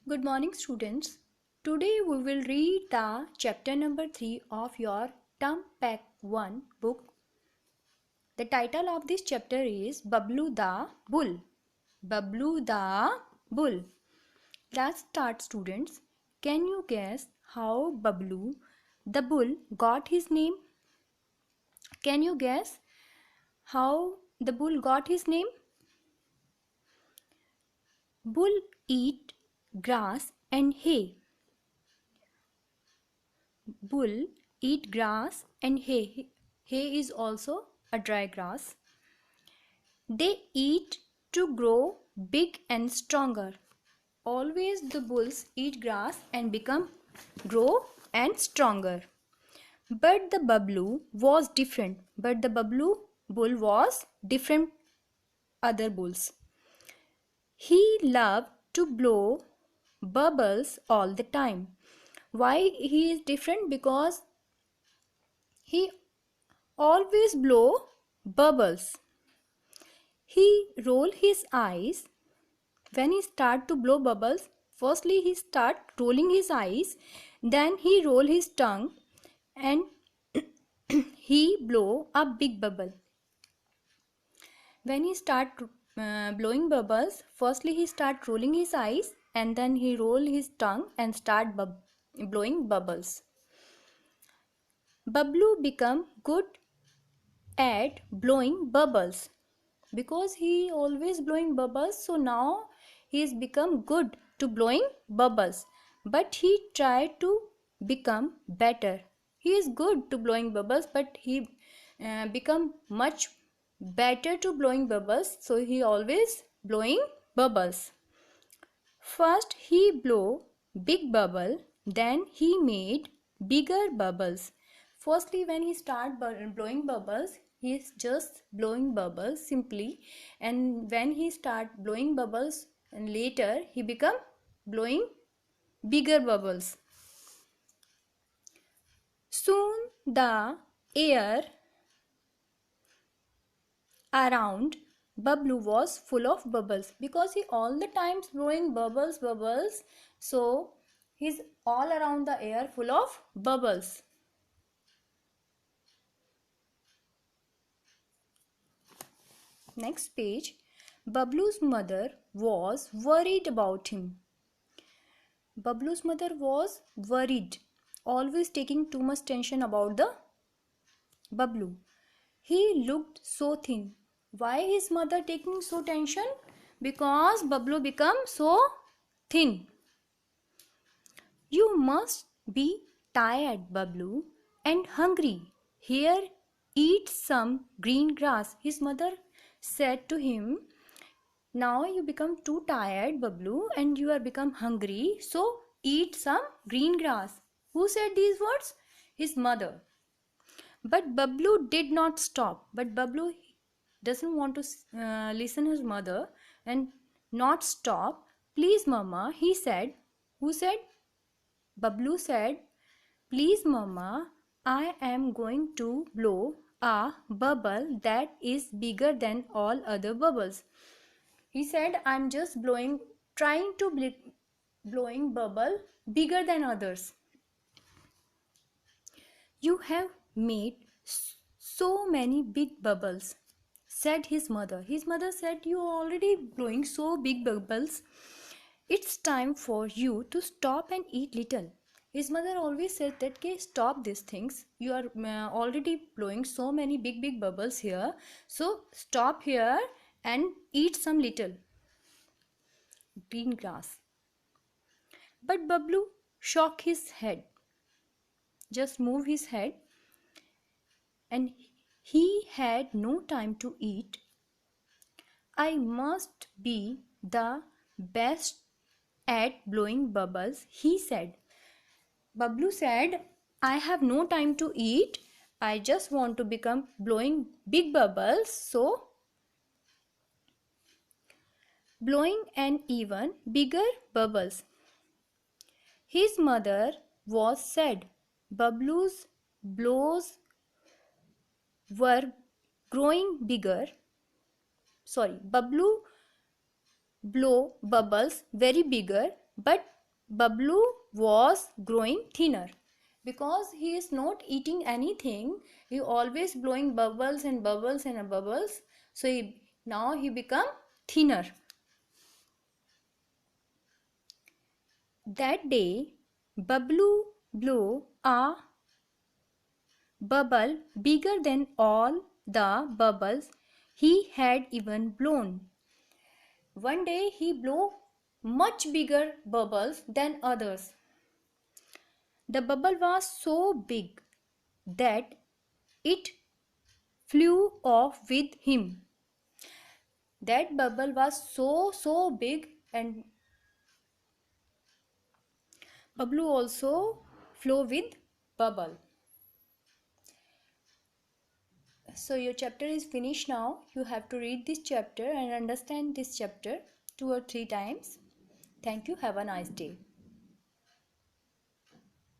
Good morning, students. Today we will read the chapter number 3 of your Term Pack 1 book. The title of this chapter is Bablu the Bull. Bablu the Bull. Let's start, students. Can you guess how Bablu the Bull got his name? Can you guess how the bull got his name? Bull eat grass and hay. Bull eat grass and hay. Hay is also a dry grass. They eat to grow big and stronger. Always the bulls eat grass and grow and stronger. But the Bablu was different. But the Bablu bull was different other bulls. He loved to blow bubbles all the time. Why he is different? Because he always blow bubbles. He roll his eyes when he start to blow bubbles. Firstly he start rolling his eyes, then he roll his tongue and he blow a big bubble. When he start blowing bubbles, firstly he start rolling his eyes and then he roll his tongue and start blowing bubbles. Bablu become good at blowing bubbles because he always blowing bubbles, so now he has become good to blowing bubbles, but he tried to become better. He is good to blowing bubbles, but he become much better to blowing bubbles, so he always blowing bubbles. First he blow big bubble, then he made bigger bubbles. Firstly when he start blowing bubbles, he is just blowing bubbles simply, and when he start blowing bubbles and later he become blowing bigger bubbles. Soon the air around Bablu was full of bubbles because he all the times blowing bubbles, so he's all around the air full of bubbles. Next page. Bablu's mother was worried about him. Bablu's mother was worried, always taking too much tension about the Bablu. He looked so thin. Why his mother taking so tension? Because Bablu become so thin. You must be tired, Bablu, and hungry. Here, eat some green grass. His mother said to him, now you become too tired, Bablu, and you are become hungry. So eat some green grass. Who said these words? His mother. But Bablu did not stop. But Bablu doesn't want to listen his mother and not stop. Please, Mama, he said. Who said? Bablu said, please, Mama, I am going to blow a bubble that is bigger than all other bubbles. He said, I'm just trying to blowing bubble bigger than others. You have made so many big bubbles, said his mother. His mother said, you are already blowing so big bubbles. It's time for you to stop and eat little. His mother always said that, okay, stop these things. You are already blowing so many big bubbles here. So stop here and eat some little green grass. But Bablu shook his head, just moved his head, and he had no time to eat. I must be the best at blowing bubbles, he said. Bablu said, I have no time to eat. I just want to become blowing big bubbles, so blowing an even bigger bubbles. His mother was sad. Bablu's blows were growing bigger. Bablu blow bubbles very bigger, But Bablu was growing thinner because he is not eating anything. He always blowing bubbles and bubbles and bubbles. So now he become thinner. That day, Bablu blew a bubble bigger than all the bubbles he had even blown. One day he blew much bigger bubbles than others. The bubble was so big that it flew off with him. That bubble was so big, and Bablu also flew with bubble. So your chapter is finished now. You have to read this chapter and understand this chapter 2 or 3 times. Thank you. Have a nice day.